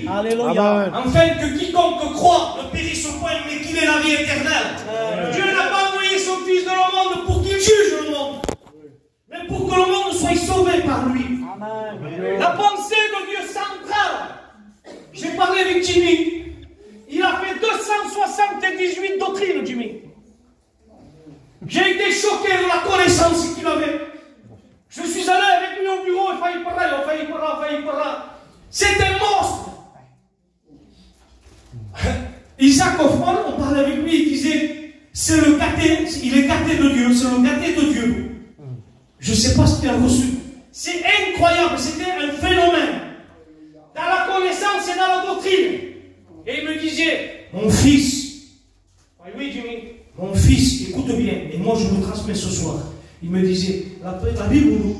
Alléluia. Afin que quiconque croit ne périsse point, mais qu'il ait la vie éternelle. Dieu n'a pas envoyé son Fils dans le monde pour qu'il juge le monde, mais pour que le monde soit sauvé par lui. Amen. La pensée de Dieu centrale. J'ai parlé avec Jimmy. Il a fait 278 doctrines, Jimmy. J'ai été choqué de la connaissance qu'il avait. Je suis allé avec lui au bureau, il faillit par là, il faillit par là, il faillit par là. C'est un monstre. Isaac Hoffman, on parlait avec lui, il disait, c'est le gâté, il est gâté de Dieu, c'est le gâté de Dieu. Je ne sais pas ce qu'il a reçu. C'est incroyable, c'était un phénomène. Dans la connaissance et dans la doctrine. Et il me disait, mon fils, oui Jimmy, mon fils, écoute bien, et moi je vous transmets ce soir. Il me disait, la Bible,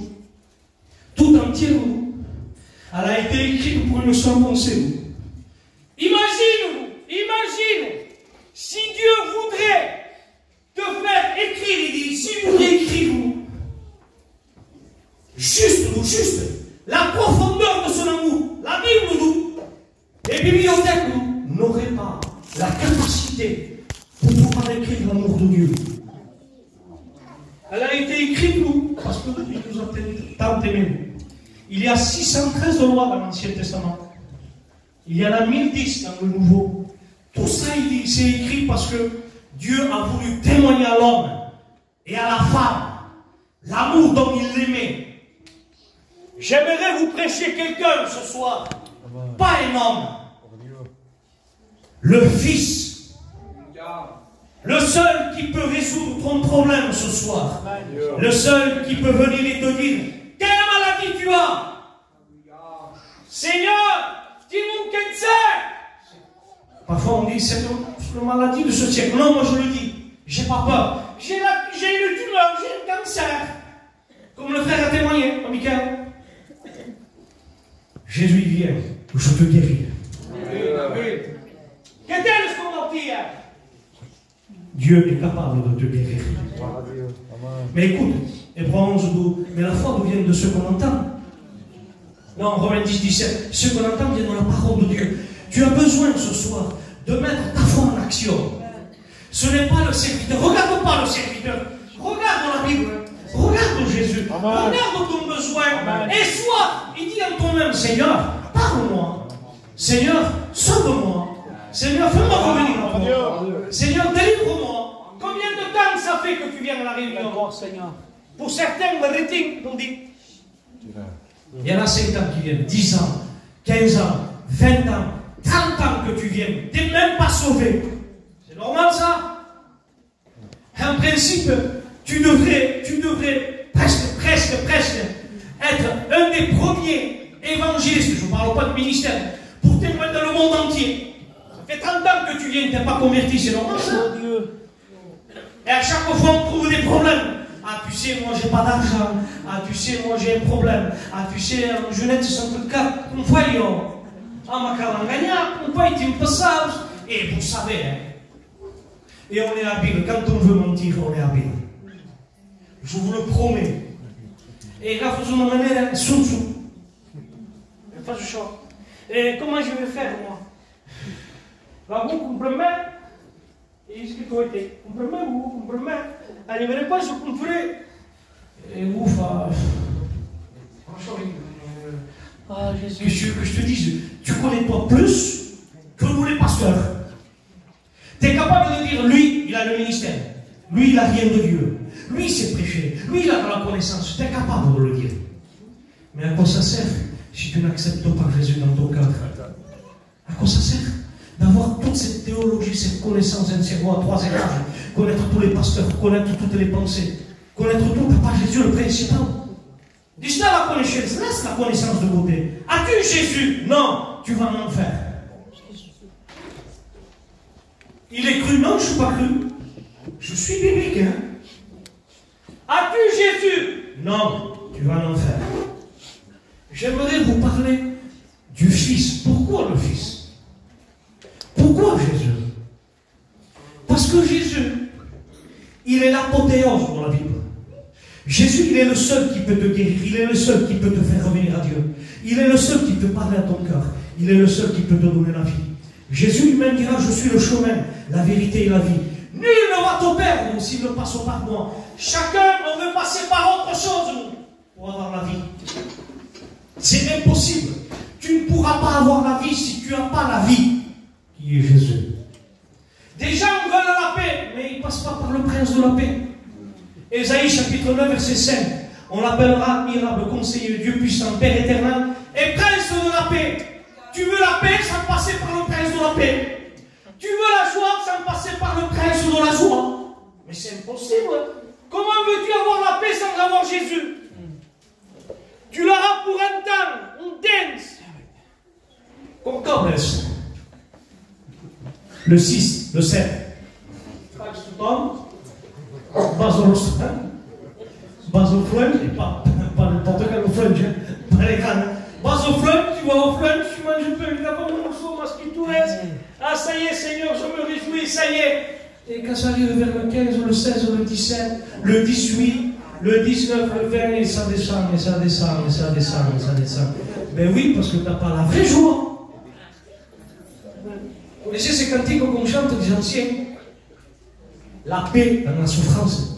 tout entière, elle a été écrite pour une seule pensée. Imagine, si Dieu voudrait te faire écrire, il dit, si vous voulez écrire, juste, la profondeur de son amour, la Bible, les bibliothèques, n'auraient pas la capacité pour pouvoir écrire l'amour de Dieu. Elle a été écrite, parce que Dieu nous a tant aimés. Il y a 613 lois dans l'Ancien Testament. Il y en a 1010 dans le Nouveau. Tout ça, c'est écrit parce que Dieu a voulu témoigner à l'homme et à la femme l'amour dont il l'aimait. J'aimerais vous prêcher quelqu'un ce soir. Pas un homme. Le Fils. Le seul qui peut résoudre ton problème ce soir. Le seul qui peut venir et te dire, quelle maladie tu as? Seigneur, dis-moi quel c'est. Parfois on dit, c'est une maladie de ce siècle. Non, moi je le dis, j'ai pas peur. J'ai une tumeur, j'ai un cancer. Comme le frère a témoigné, Michael. Jésus vient, je te guéris. Qu'est-ce qu'on dit? Dieu est capable de te guérir. Mais écoute, Hébreux 11, mais la foi vient de ce qu'on entend. Non, Romains 10, 17, ce qu'on entend vient de la parole de Dieu. Tu as besoin ce soir de mettre ta foi en action. Ce n'est pas le serviteur. Regarde pas le serviteur. Regarde la Bible. Regarde Jésus. Amen. Regarde ton besoin. Amen. Et sois, il dit en toi-même, Seigneur, parle-moi. Seigneur, sauve-moi. Seigneur, fais-moi revenir à toi. Seigneur, délivre-moi. Combien de temps ça fait que tu viens à la réunion, Seigneur? Pour certains, le rating, on dit. Il y en a 5 ans qui viennent, 10 ans, 15 ans, 20 ans, 30 ans que tu viens. Tu n'es même pas sauvé. C'est normal ça? En principe, tu devrais presque être un des premiers évangélistes, je ne parle pas de ministère, pour témoigner dans le monde entier. Ça fait 30 ans que tu viens, tu n'es pas converti, c'est normal ça? Et à chaque fois, on trouve des problèmes. Ah, tu sais, moi, j'ai pas d'argent. Ah, tu sais, moi, j'ai un problème. Ah, tu sais, je n'ai pas de comme voyons. Ah, ma calangagna, on peut être un passage. Et vous savez, hein. Et on est habile. Quand on veut mentir, on est habile. Je vous le promets. Et là, faisons une manière, sous. Pas de choc. Et comment je vais faire, moi? Là, vous comprenez? Et ce que tu as été, vous comprenez? Arriverez pas, je comprends. Et ouf, franchement, que je te dise, tu connais toi plus que nous les pasteurs. Tu es capable de dire, lui, il a le ministère. Lui, il n'a rien de Dieu. Lui, il sait prêcher. Lui, il a de la connaissance. Tu es capable de le dire. Mais à quoi ça sert si tu n'acceptes pas Jésus dans ton cœur? À quoi ça sert d'avoir toute cette théologie, cette connaissance, un cerveau à 3 étages, connaître tous les pasteurs, connaître toutes les pensées, connaître tout, t'as pas Jésus le principal. Dis la connaissance, laisse la connaissance de côté. As-tu Jésus? Non, tu vas en enfer. Il est cru? Non, je ne suis pas cru. Je suis biblique, hein. As-tu Jésus? Non, tu vas en enfer. J'aimerais vous parler du Fils. Pourquoi le Fils? Pourquoi Jésus? Parce que Jésus, il est l'apothéose dans la Bible. Jésus, il est le seul qui peut te guérir. Il est le seul qui peut te faire revenir à Dieu. Il est le seul qui peut parler à ton cœur. Il est le seul qui peut te donner la vie. Jésus lui-même dira, je suis le chemin, la vérité et la vie. Nul ne va au Père s'il ne passe par moi. Chacun, on veut passer par autre chose nous, pour avoir la vie. C'est impossible. Tu ne pourras pas avoir la vie si tu n'as pas la vie qui est Jésus. Des gens veulent la paix, mais ils ne passent pas par le prince de la paix. Ésaïe chapitre 9, verset 5. On l'appellera admirable, conseiller, Dieu puissant, Père éternel et prince de la paix. Tu veux la paix sans passer par le prince de la paix. Tu veux la joie sans passer par le prince de la joie. Mais c'est impossible. Comment veux-tu avoir la paix sans avoir Jésus? Tu l'auras pour un temps, un dance. Comme le 6, le 7. Bas au flunch, et pas n'importe quel flunch, pas les cannes. Bas au flunch, tu vas au flunch, tu manges un peu évidemment mon morceau, parce qu'il tout reste. Ah, ça y est, Seigneur, je me réjouis, ça y est. Et quand ça arrive vers le 15, le 16, le 17, le 18, le 19, le 20, et ça descend, et ça descend, et ça descend, et ça descend. Ben oui, parce que tu n'as pas la vraie joie. Vous connaissez ces cantiques qu'on chante des anciens? La paix dans la souffrance.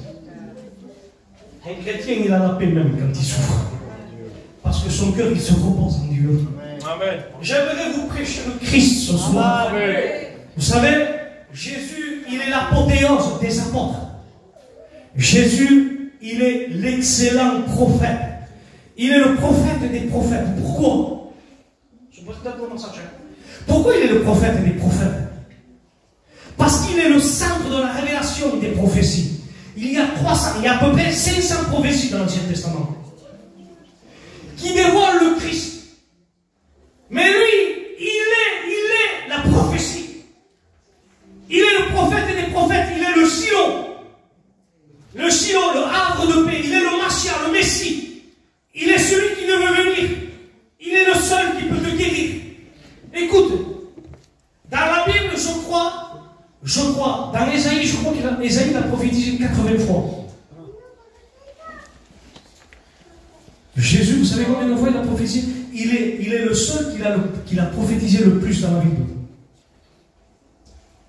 Un chrétien, il a la paix même quand il souffre. Parce que son cœur, il se repose en Dieu. Amen. J'aimerais vous prêcher le Christ ce soir. Amen. Vous savez, Jésus, il est l'apothéose des apôtres. Jésus, il est l'excellent prophète. Il est le prophète des prophètes. Pourquoi? Pourquoi il est le prophète des prophètes? Parce qu'il est le centre de la révélation des prophéties. Il y a à peu près 500 prophéties dans l'Ancien Testament qui dévoilent le Christ. Mais lui, il est la prophétie. Il est le prophète des prophètes. Il est le Silo. Le Silo, le havre de paix. Il est le Machia, le Messie. Il est celui qui devait venir. Il est le seul qui peut te guérir. Écoute, dans la Bible, je crois, dans Ésaïe, je crois qu'Ésaïe l'a prophétisé 80 fois. Jésus, vous savez combien de fois il a prophétisé? Il est le seul qui a prophétisé le plus dans la Bible.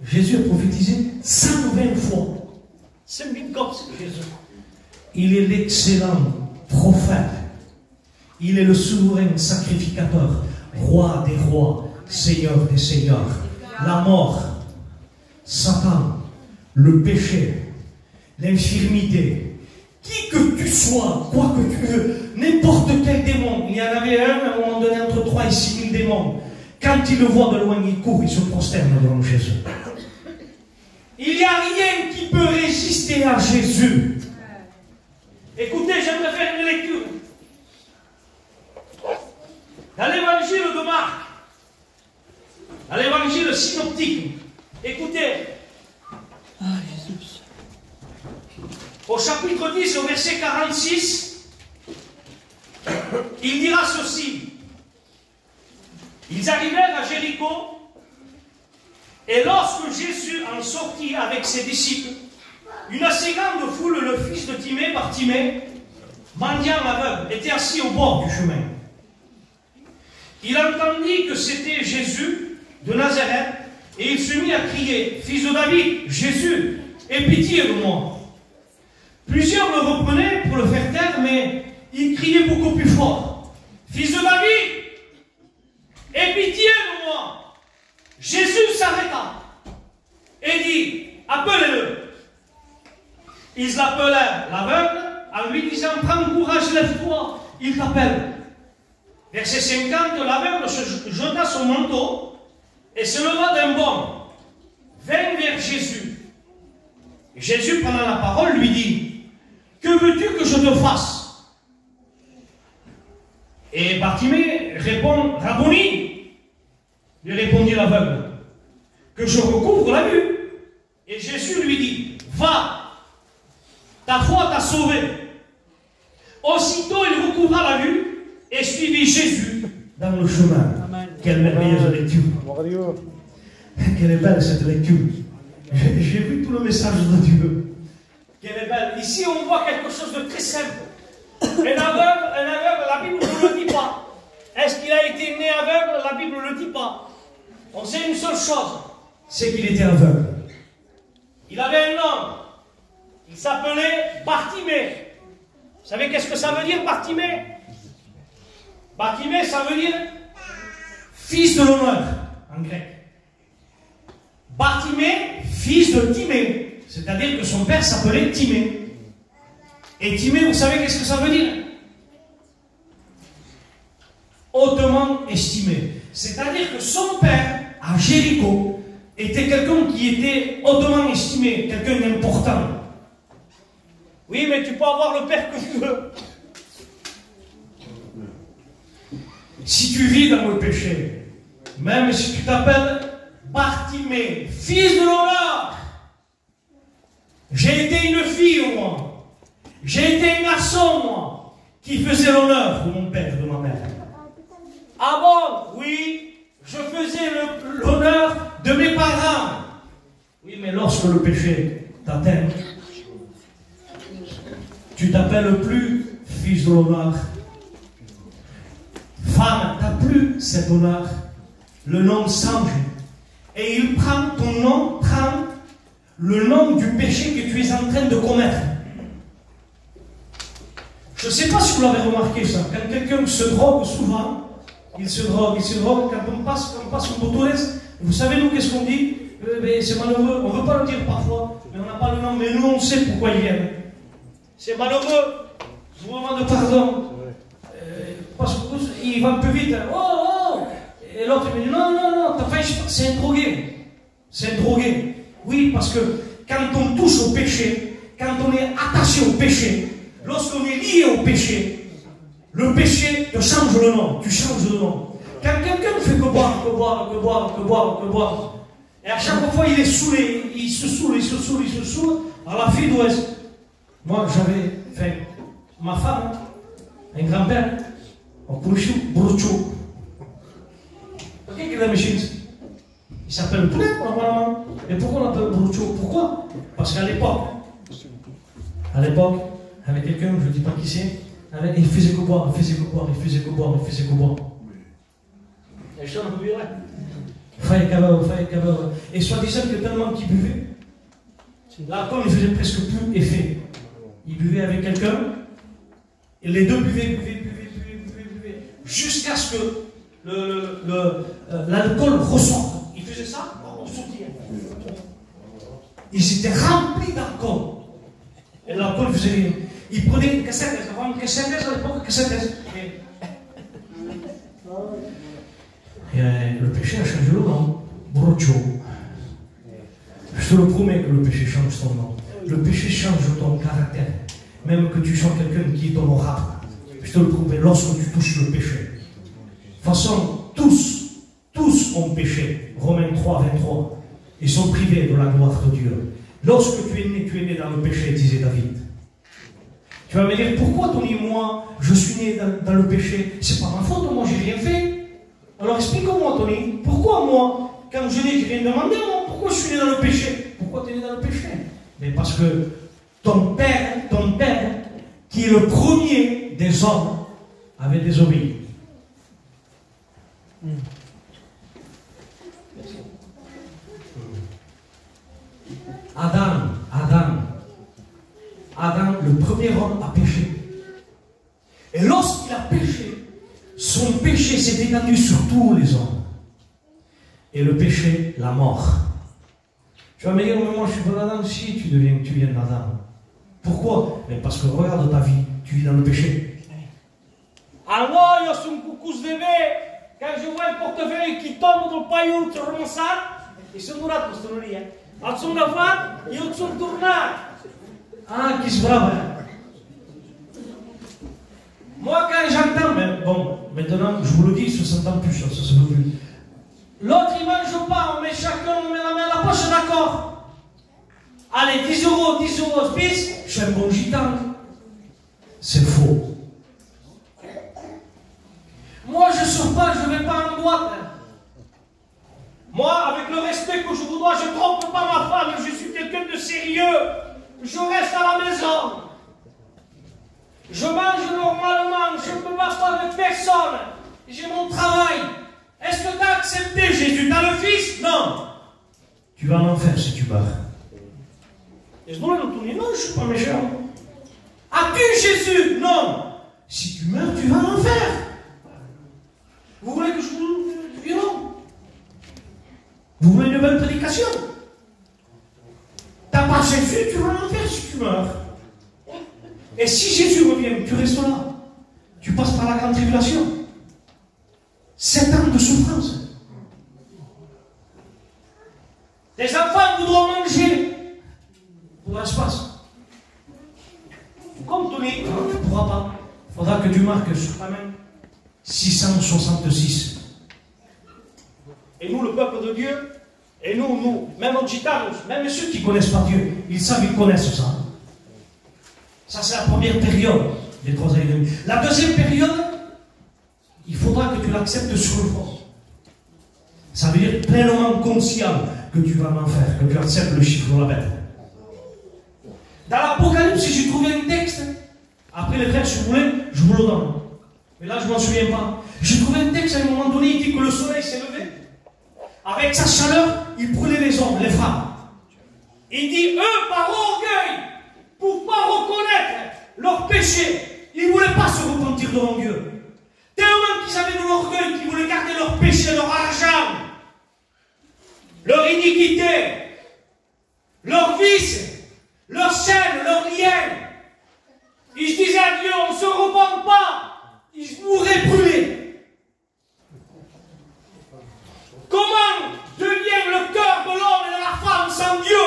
Jésus a prophétisé 120 fois. C'est Jésus. Il est l'excellent prophète. Il est le souverain sacrificateur, roi des rois, seigneur des seigneurs. La mort, Satan, le péché, l'infirmité, qui que tu sois, quoi que tu veux, n'importe quel démon, il y en avait un à un moment donné entre 3 et 6 000 démons, quand il le voit de loin, il court, il se prosterne devant Jésus. Il n'y a rien qui peut résister à Jésus. Écoutez, j'aimerais faire une lecture. Dans l'évangile de Marc, dans l'évangile synoptique, écoutez, au chapitre 10, au verset 46, il dira ceci. Ils arrivèrent à Jéricho, et lorsque Jésus en sortit avec ses disciples, une assez grande foule, le fils de Timée, Bartimée, mendiant aveugle, était assis au bord du chemin. Il entendit que c'était Jésus de Nazareth, et il se mit à crier, « Fils de David, Jésus, aie pitié de moi !» Plusieurs le reprenaient pour le faire taire, mais il criait beaucoup plus fort, « Fils de David, aie pitié de moi !» Jésus s'arrêta et dit, « Appelez-le !» Ils l'appelèrent l'aveugle en lui disant, « Prends courage, lève-toi, il t'appelle. » Verset 50, l'aveugle se jeta son manteau et se leva d'un bond, vint vers Jésus. Et Jésus, prenant la parole, lui dit, « Que veux-tu que je te fasse ?» Et Bartimée répond, « Rabboni !» lui répondit l'aveugle, « Que je recouvre la vue. » Et Jésus lui dit, « Va, ta foi t'a sauvé. » Aussitôt il recouvra la vue et suivit Jésus dans le chemin. Amen. Quelle merveilleuse lecture. Quelle est belle cette lecture. J'ai vu tout le message de Dieu. qu'elle est belle. Ici, on voit quelque chose de très simple. Un aveugle, la Bible ne le dit pas. Est-ce qu'il a été né aveugle? La Bible ne le dit pas. On sait une seule chose, c'est qu'il était aveugle. Il avait un nom. Il s'appelait Bartimée. Vous savez qu'est-ce que ça veut dire, Bartimée? Bartimée, ça veut dire fils de l'honneur, en grec. Bartimée, fils de Timée. C'est-à-dire que son père s'appelait Timée. Et Timée, vous savez qu'est-ce que ça veut dire? Hautement estimé. C'est-à-dire que son père, à Jéricho, était quelqu'un qui était hautement estimé, quelqu'un d'important. Oui, mais tu peux avoir le père que tu veux. Si tu vis dans le péché, même si tu t'appelles Bartimée, fils de l'honneur, j'ai été une fille, moi. J'ai été un garçon, moi, qui faisait l'honneur de mon père et de ma mère. Ah bon? Oui, je faisais l'honneur de mes parents. Oui, mais lorsque le péché t'atteint, tu t'appelles plus fils de l'honneur. Femme, tu n'as plus cet honneur. Le nom change. Et il prend ton nom, prend le nom du péché que tu es en train de commettre. Je ne sais pas si vous l'avez remarqué ça. Quand quelqu'un se drogue souvent, il se drogue. Quand on passe une motoriste, vous savez, nous, qu'est-ce qu'on dit? C'est malheureux. On ne veut pas le dire parfois, mais on n'a pas le nom. Mais nous, on sait pourquoi ils viennent. C'est malheureux. Je vous demande pardon. Parce qu'il va un peu vite. Oh! Et l'autre, il me dit non, c'est un drogué. C'est un drogué. Oui, parce que quand on touche au péché, quand on est attaché au péché, lorsqu'on est lié au péché, le péché te change le nom. Tu changes le nom. Quand quelqu'un ne fait que boire, et à chaque fois il est saoulé, il se saoule, à la fille d'Ouest. Moi, ma femme, un grand-père, on couche Brucho. Il s'appelle Poulet, normalement. Mais pourquoi on l'appelle Brucho? Pourquoi? Parce qu'à l'époque, avec quelqu'un, je ne dis pas qui c'est, il faisait que boire. Et soi-disant que tellement qu'il buvait, l'alcool ne faisait presque plus effet. Il buvait avec quelqu'un, et les deux buvaient, jusqu'à ce que l'alcool ressorte. Il faisait ça, on sortait. Ils étaient remplis d'alcool. Et l'alcool faisait rien. Ils prenaient une cassette, avant une cassette à l'époque, Et le péché a changé le nom. Brocho. Je te le promets que le péché change ton nom. Le péché change ton caractère. Même que tu sois quelqu'un qui est honorable. Je te le promets, lorsque tu touches le péché. De toute façon, tous ont péché. Romains 3, 23. Ils sont privés de la gloire de Dieu. Lorsque tu es né dans le péché, disait David. Tu vas me dire, pourquoi Tony, moi, je suis né dans le péché? C'est pas ma faute, moi, j'ai rien fait. Alors explique-moi, Tony, pourquoi moi, quand je n'ai rien demandé, moi, pourquoi je suis né dans le péché? Pourquoi tu es né dans le péché? Mais parce que ton père, qui est le premier des hommes, avait désobéi. Adam, le premier homme, a péché. Et lorsqu'il a péché, son péché s'est étendu sur tous les hommes. Et le péché, la mort. Tu vas me dire, mais moi je suis pas d'Adam. Si tu viens d'Adam. Pourquoi? Mais parce que regarde ta vie, tu vis dans le péché. Ah non, je suis un coucou bébé. Quand je vois un portefeuille qui tombe dans le paillot sur le sac, ils sont durati questo non è. Alzo una fa, io sono tornato. Ah, qui se brave. Moi, quand j'entends, mais bon, maintenant, je vous le dis, ça s'entend plus, ça se veut plus. L'autre, il mange pas, on met chacun, on met la main à la poche, d'accord. Allez, 10 euros, bis, je suis un bon gitan. C'est faux. Moi, je ne sors pas, je ne vais pas en boîte. Moi, avec le respect que je vous dois, je ne trompe pas ma femme, je suis quelqu'un de sérieux. je reste à la maison. Je mange normalement, je ne me bats pas avec personne. J'ai mon travail. Est-ce que tu as accepté Jésus? Tu as le Fils? Non. Tu vas en enfer si tu meurs. Et je dois lui retourner. Non, je ne suis pas méchant. As-tu Jésus? Non. Si tu meurs, tu vas en enfer. Vous voulez que je vous dise du violon? Vous voulez une bonne prédication? T'as pas Jésus, tu vas en enfer si tu meurs. Et si Jésus revient, tu restes là. Tu passes par la grande tribulation. 7 ans de souffrance. Les enfants voudront manger. Pour l'espace. Comme Tony, tu ne pourras pas. Il faudra que tu marques sur ta main 666. Et nous, le peuple de Dieu, et nous, même aux gitanos, même ceux qui ne connaissent pas Dieu, ils savent, ils connaissent ça. Ça, c'est la première période des 3 ans et demi. La deuxième période, il faudra que tu l'acceptes sur le fond. Ça veut dire pleinement conscient que tu vas en faire, que tu acceptes le chiffre de la bête. Dans l'Apocalypse, si j'ai trouvé un texte, après les frères, si vous voulez, je vous le donne. Mais là, je ne m'en souviens pas. J'ai trouvé un texte à un moment donné, il dit que le soleil s'est levé. Avec sa chaleur, il brûlait les hommes, les femmes. Il dit, eux, par orgueil, pour ne pas reconnaître leur péché, ils ne voulaient pas se repentir devant Dieu. Tellement qu'ils avaient de l'orgueil, qu'ils voulaient garder leur péché, leur argent, leur iniquité, leur vice, leur chaîne, leur lien. Ils se disaient à Dieu, on ne se repent pas, ils mourraient brûlés. Comment devient le cœur de l'homme et de la femme sans Dieu?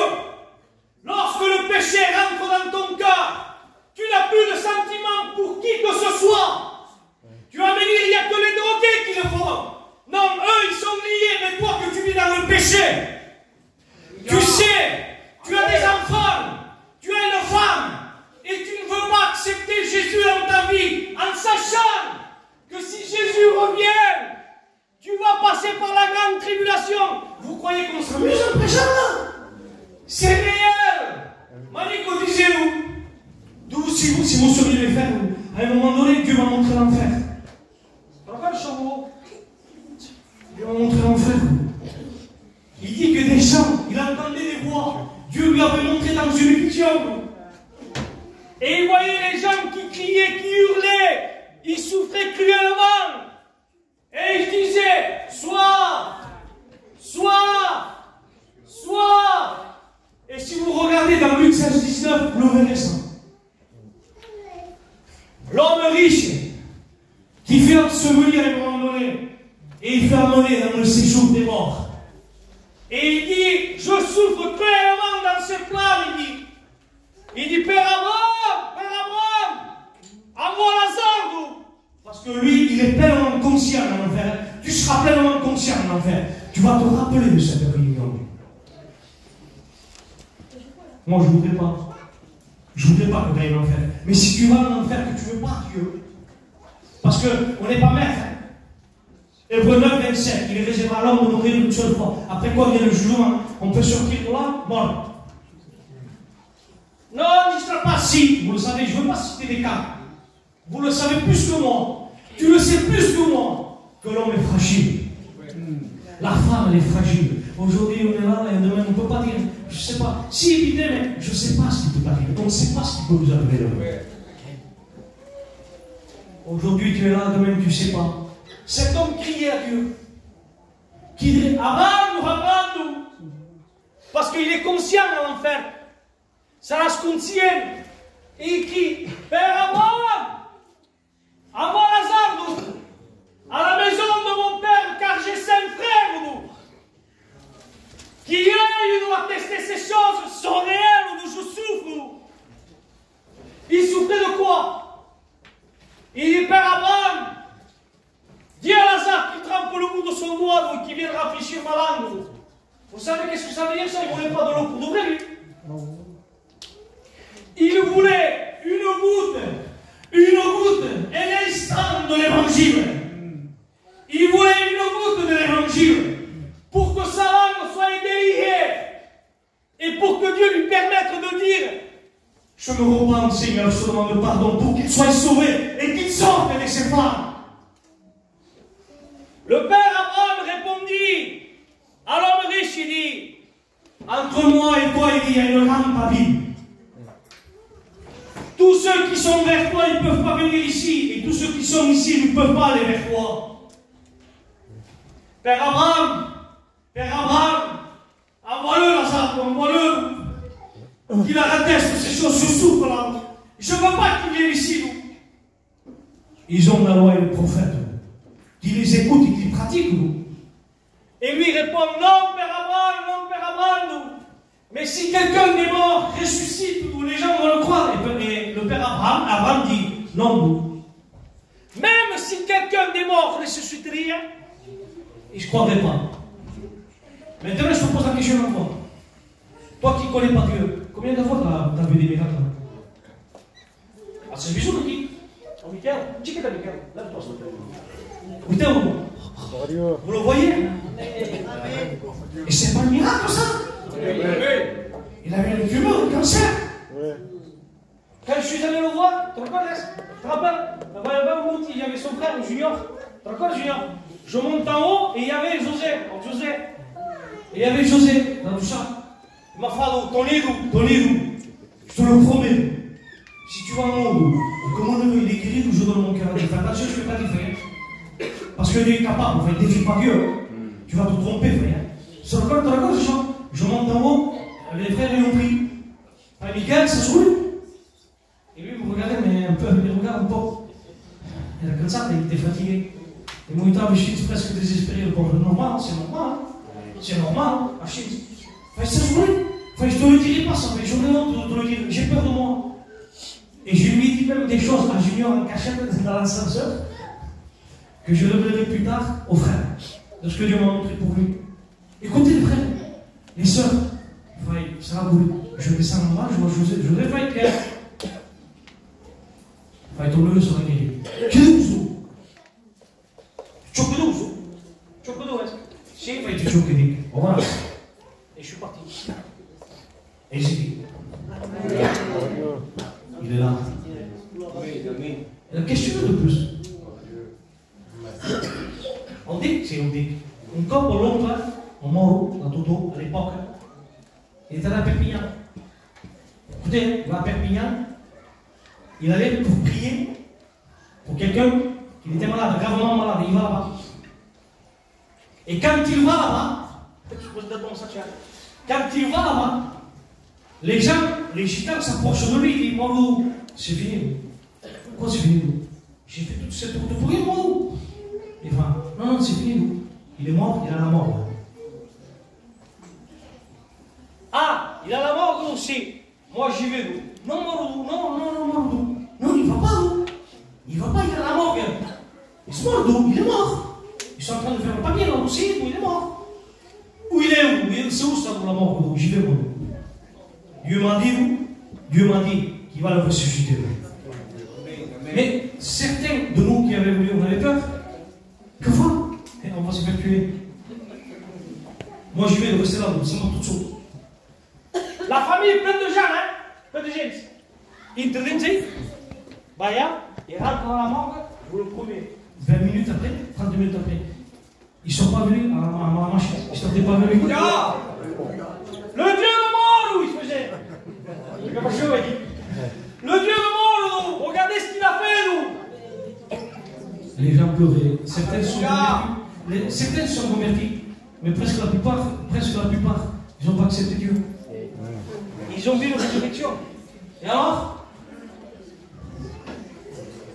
Lorsque le péché rentre dans ton cœur, tu n'as plus de sentiments pour qui que ce soit. Tu vas me dire, il n'y a que les drogués qui le font. Non, eux, ils sont liés, mais toi que tu vis dans le péché, tu sais, tu as des enfants, tu as une femme, et tu ne veux pas accepter Jésus dans ta vie, en sachant que si Jésus revient, tu vas passer par la grande tribulation. Vous croyez qu'on s'amuse en prêchant là? C'est réel. Manico, disez-vous, d'où si vous seriez les frères, à un moment donné, Dieu va montrer l'enfer. Regarde le chameau. Dieu va montrer l'enfer. Il dit que des gens, il entendait des voix. Dieu lui avait montré dans une vision. Et il voyait les gens qui criaient, qui hurlaient. Ils souffraient cruellement. Et il disait, sois. Et si vous regardez dans Luc 16, 19, vous le verrez ça. L'homme riche qui fait ensevelir à un moment donné et il fait amener dans le séjour des morts. Et il dit, je souffre cruellement dans ce plan, il dit, Père Abraham, envoie Lazare. Parce que lui, il est pleinement conscient en enfer. Tu seras pleinement conscient en enfer. Tu vas te rappeler de cette réunion. Moi, je ne voudrais pas. Je ne voudrais pas que tu ailles en enfer. Mais si tu vas en enfer, que tu ne veux pas Dieu. Parce qu'on n'est pas maître. Hébreux 9, 27, il est réservé à l'homme de mourir une seule fois. Après quoi vient le jugement? On peut sortir de là, mort. Non, ne pas si. Vous le savez, je ne veux pas citer des cas. Vous le savez plus que moi. Tu le sais plus que moi. Que l'homme est fragile. La femme, elle est fragile. Aujourd'hui, on est là, et demain, on ne peut pas dire. Je ne sais pas. Si éviter, mais je ne sais pas ce qui peut arriver. On ne sait pas ce qui peut vous arriver demain. Aujourd'hui, tu es là, demain, tu ne sais pas. Cet homme criait à Dieu. Qui dit, Abraham, parce qu'il est conscient de l'enfer. Ça la contient. Et il crie, Père Abraham, envoie Lazare à la maison de mon père, car j'ai 5 frères, qui aillent nous attester ces choses sont réelles, où je souffre. Il souffrait de quoi? Il dit, Père Abraham, dis à Lazare qu'il trempe le bout de son doigt et qu'il vienne rafraîchir ma langue. Vous savez qu'est-ce que ça veut dire ça? Il ne voulait pas de l'eau pour d'ouvrir, lui. Il voulait une goutte, un instant de l'évangile. Il voulait une goutte de l'évangile pour que sa langue soit déliée et pour que Dieu lui permette de dire Je me repens, Seigneur, je te demande pardon pour qu'il soit sauvé et qu'il sorte de ses flammes. Le père Abraham répondit à l'homme riche, il dit, entre moi et toi, il y a une grande abîme. Tous ceux qui sont vers toi, ils ne peuvent pas venir ici. Et tous ceux qui sont ici ne peuvent pas aller vers toi. Père Abraham, envoie-le Lazare, envoie-le, qu'il atteste ces choses, ce souffle-là. Je ne veux pas qu'il vienne ici, nous. Ils ont la loi et le prophète, qui les écoutent et qui pratiquent, nous. Et lui répond, non, Père Abraham, nous. Mais si quelqu'un est mort, ressuscite, nous, les gens vont le croire. Et le Père Abraham dit, non, nous. Même si quelqu'un est mort, ressusciterait, et je ne croirais pas. Maintenant, je te pose la question à toi. Toi qui ne connais pas Dieu, combien de fois tu as vu des miracles? Ah, c'est bisous, le dit. Oh, Michael, dis que t'as Michael. Lève-toi, s'il te plaît. Michael, vous le voyez? Et c'est pas un miracle, ça? Il avait une tumeur, un cancer. Quand je suis allé le voir, tu te rappelles? Il y avait son frère, Junior. Tu te rappelles, Junior? Je monte en haut et il y avait José. Et il y avait José dans tout ça. Il m'a fait ton lit, je te le promets. Si tu vas en haut, comme mon neveu il est guéri, je donne mon cœur à Dieu. Fais attention, je ne fais pas différent. Parce que Dieu est capable, enfin, il ne défie pas Dieu. Tu vas te tromper, frère. Sur le corps, tu racontes, je monte en haut, les frères ils ont pris. Frère Michael, ça se roule. Et lui, il me regardait, mais un peu, il regarde un peu. Il a comme ça, il était fatigué. Et moi, je suis presque désespéré. Bon, normal, c'est normal. C'est normal, Achille. Enfin, ça se roule. Enfin, je te le dirai pas, ça fait journée de te le dire. J'ai peur de moi. Et je lui ai dit même des choses à Junior en cachette dans l'ascenseur que je révélerai plus tard aux frères de ce que Dieu m'a montré pour lui. Écoutez les frères, les sœurs, ça va vous. Je descends en bas, je vois José, je vais être clair. Ton neveu sera guéri. Quel est le Chocodo, si, il tu choqué. Voilà. Et je suis parti. Et j'ai dit. Il est là. Et la question de plus. On dit. Un couple long là, en Moro, dans Toto, à l'époque, il était à Perpignan. Écoutez, il va à Perpignan, il allait pour prier pour quelqu'un qui était malade, gravement malade, il va là-bas. Et quand il va là-bas, les gens, les gitans s'approchent de lui, ils disent, Moro, c'est fini. Pourquoi c'est fini? J'ai fait toute cette route pour rien, Moro. Il va, non, c'est fini. Il est mort, il a la mort. Ah, il a la mort aussi. Moi j'y vais. Non, Moro, non. Non, il va pas. Il va pas, il a la mort. Il se mort, il est mort. Ils sont en train de faire le papier là aussi, il est mort. Où il est où? C'est où ça pour la mort? J'y vais, moi. Dieu m'a dit qu'il va le ressusciter. Mais certains de nous qui avaient voulu, on avait peur. Que fois? On va se faire tuer. Moi, je vais rester là, c'est moi tout seul. La famille est pleine de gens, plein de gens. Ils te disent, ils rentrent dans la morgue, je vous le promets. 20 minutes après, 30 minutes après. Ils ne sont pas venus à ma machine. Ils ne sont pas venus. Le Dieu de mort, où il faisait. Le Dieu de mort, nous. Regardez ce qu'il a fait, nous. Les gens pleuraient. Certains sont convertis. Mais presque la plupart, ils n'ont pas accepté Dieu. Ils ont vu la résurrection. Et alors,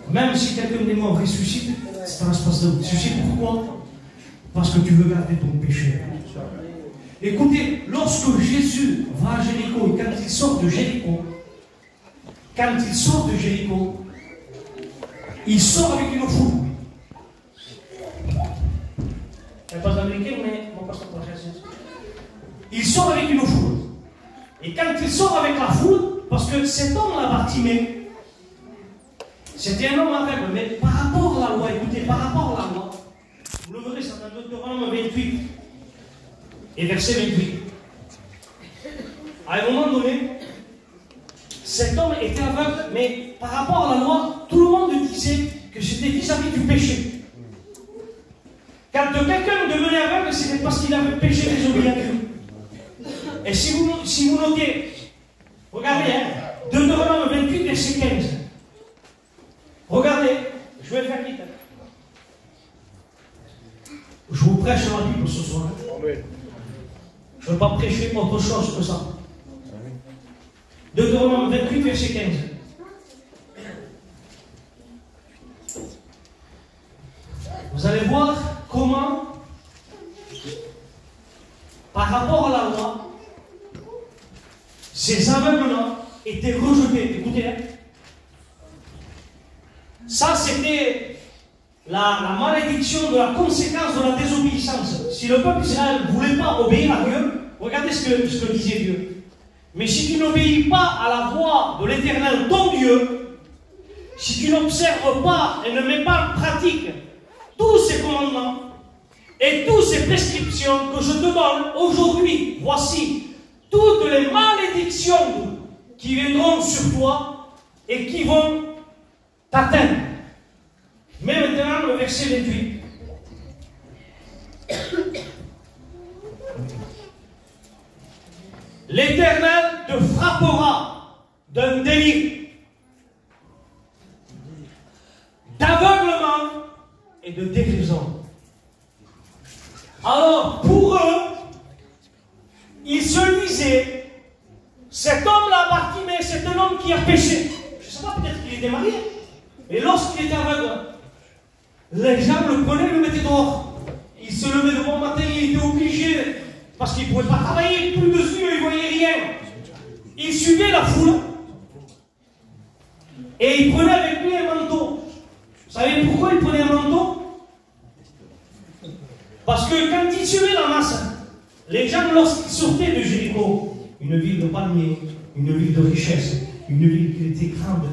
même si quelqu'un est mort ressuscite, ça va se passer. Tu sais pourquoi? Parce que tu veux garder ton péché. Écoutez, lorsque Jésus va à Jéricho et quand il sort de Jéricho, il sort avec une foule. Pas américain, mais mon pasteur pour Jésus. Il sort avec une foule. Et quand il sort avec la foule, parce que cet homme-là, Bartimée, c'était un homme aveugle, mais par rapport à la loi, écoutez, par rapport à la loi, vous le verrez, c'est dans Deutéronome 28 et verset 28. À un moment donné, cet homme était aveugle, mais par rapport à la loi, tout le monde disait que c'était vis-à-vis du péché. Quand quelqu'un devenait aveugle, c'était parce qu'il avait péché désobéi à Dieu. Et si vous notez, regardez, hein, Deutéronome 28, verset 15. Regardez, je vais faire vite. Je vous prêche la Bible ce soir. Je ne veux pas prêcher autre chose que ça. Deutéronome 28, verset 15. Vous allez voir comment, par rapport à la loi, ces aveugles-là étaient rejetés. Écoutez, hein. Ça, c'était la malédiction de la conséquence de la désobéissance. Si le peuple d'Israël ne voulait pas obéir à Dieu, regardez ce que disait Dieu. Mais si tu n'obéis pas à la voix de l'Éternel, ton Dieu, si tu n'observes pas et ne mets pas en pratique tous ces commandements et toutes ces prescriptions que je te donne aujourd'hui, voici toutes les malédictions qui viendront sur toi et qui vont t'atteindre. Mais maintenant, le verset 28. L'Éternel te frappera d'un délire, d'aveuglement et de déraison. Alors, pour eux, ils se disaient, cet homme-là, Bartimée, c'est un homme qui a péché. Je ne sais pas, peut-être qu'il était marié. Et lorsqu'il était aveugle, les gens le prenaient et le mettaient dehors. Il se levait de bon matin, il était obligé, parce qu'il ne pouvait pas travailler, plus de yeux, il ne voyait rien. Il suivait la foule et il prenait avec lui un manteau. Vous savez pourquoi il prenait un manteau? Parce que quand il suivait la masse, les gens, lorsqu'ils sortaient de Jéricho, une ville de palmiers, une ville de richesse, une ville qui était grande,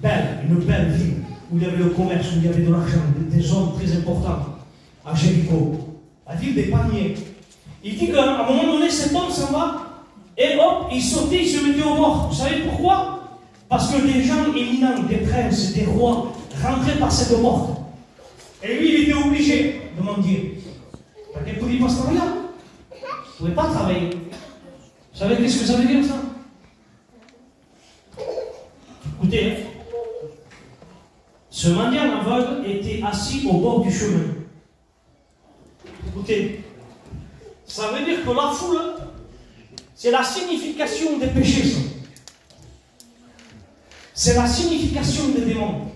belle, une belle ville, où il y avait le commerce, où il y avait de l'argent, des hommes très importants, à Jéricho, la ville des palmiers. Il dit qu'à un moment donné, cet homme s'en va, et hop, il sortait, il se mettait au bord. Vous savez pourquoi? Parce que des gens éminents, des princes, des rois, rentraient par cette porte. Et lui, il était obligé de mentir. Parce qu'il ne pouvait pas se travailler. Il ne pouvait pas travailler. Vous savez qu'est-ce que ça veut dire, ça? Écoutez, hein. Ce mendiant aveugle était assis au bord du chemin. Écoutez, ça veut dire que la foule, c'est la signification des péchés, ça. C'est la signification des démons.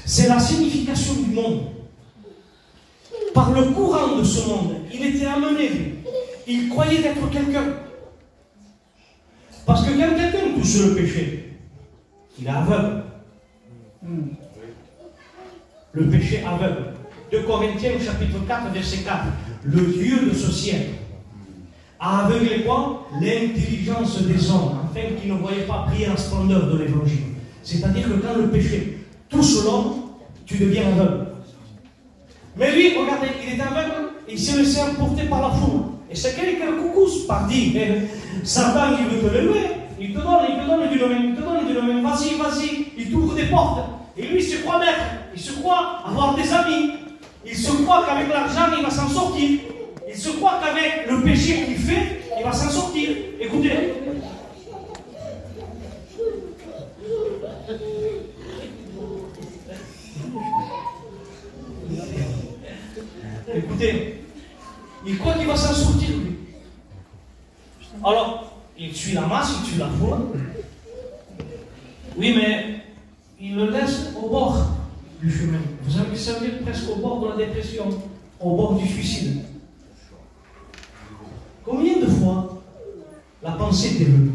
C'est la signification du monde. Par le courant de ce monde, il était amené, lui. Il croyait d'être quelqu'un. Parce que quand quelqu'un touche le péché, il est aveugle. Le péché aveugle. 2 Corinthiens chapitre 4, verset 4. Le Dieu de ce siècle a aveuglé quoi? L'intelligence des hommes, afin qu'ils ne voyaient pas briller la splendeur de l'évangile. C'est-à-dire que quand le péché touche l'homme, tu deviens aveugle. Mais lui, regardez, il est aveugle, il s'est laissé emporter par la foule. Et c'est quelqu'un coucous, par dit, Satan, il veut te lever, il te donne du domaine, vas-y, il t'ouvre des portes. Et lui, il se croit maître, il se croit avoir des amis, il se croit qu'avec l'argent, il va s'en sortir. Il se croit qu'avec le péché qu'il fait, il va s'en sortir. Écoutez. Écoutez, il croit qu'il va s'en sortir, lui. Alors, il suit la masse, il suit la foule. Oui, mais il le laisse au bord du chemin. Vous savez que ça veut dire presque au bord de la dépression, au bord du suicide. Combien de fois la pensée t'est venue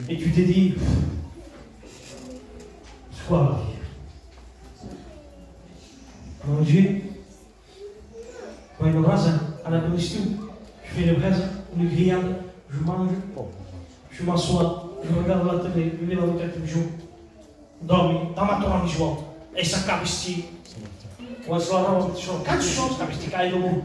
et tu t'es dit, c'est quoi la vie? Manger, une rase à la domestique, je fais une braise, une grillade, je mange, je m'assois, je regarde la télé, je vais dans le télévision, dormir, dans ma tour en joie, et ça cabestie. Quand tu chantes, cabestie, caille le mot.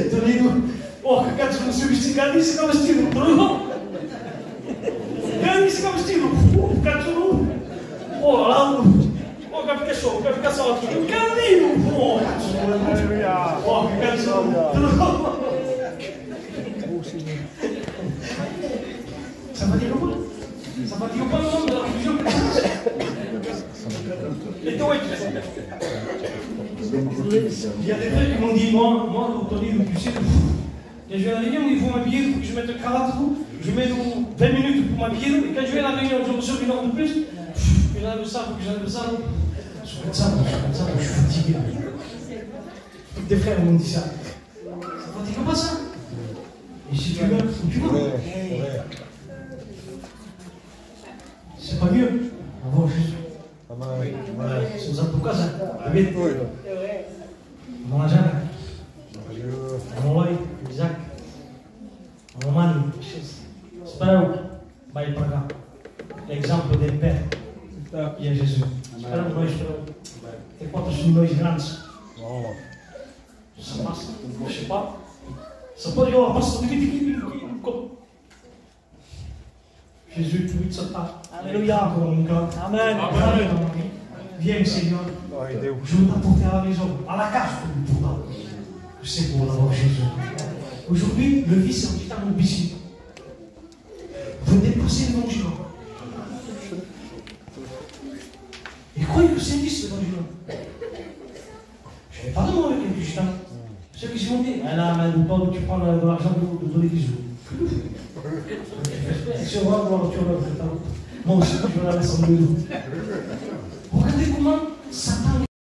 Tonino, oh, cazzo, non si vesti grandissimo vestito, trovo. Grandissimo vestito, cazzo, oh, là, oh, che so, che cazzo, grandino, oh, cazzo, oh, che cazzo, trovo. Ça va dire quoi? Ça va dire pas le nom de la religion. Et toi, il y a des trucs qui m'ont dit, moi, Tony, tu sais, quand je vais à la réunion, il faut m'habiller, il faut que je mette une cravate, je mets 20 minutes pour m'habiller, et quand je vais à la réunion, je reçois une heure de plus, et j'enlève ça, faut que j'enlève ça. Je fais ça, je suis fatigué. Des frères m'ont dit ça. Ça fatigue pas ça? Et si tu veux, tu vas. C'est pas mieux. On va juste. C'est un peu cas, ça. Mon agent. Mon loy, Isaac. Mon mani. Espero vai para cá. Exemplo de pé. E é Jesus. Espero que nós tem quantos milhões grandes. Ça passe. Je sais pas. Ça peut dire, on passe comme. Jésus, tu veux ça pas. Alléluia. Amen. Viens, Seigneur. Je veux t'apporter à la maison, à la cage pour toi. C'est pour l'avoir Jésus. Aujourd'hui, le vice est un petit imbécile. Vous dépasser l'évangile. Et croyez que c'est vice l'évangile. Je n'ai pas de mots avec les Christians. Ceux qui se vont dire, ah là, mais pas où tu prends de l'argent de l'église. Moi aussi, je vais la laisser en deux. Regardez comment Satan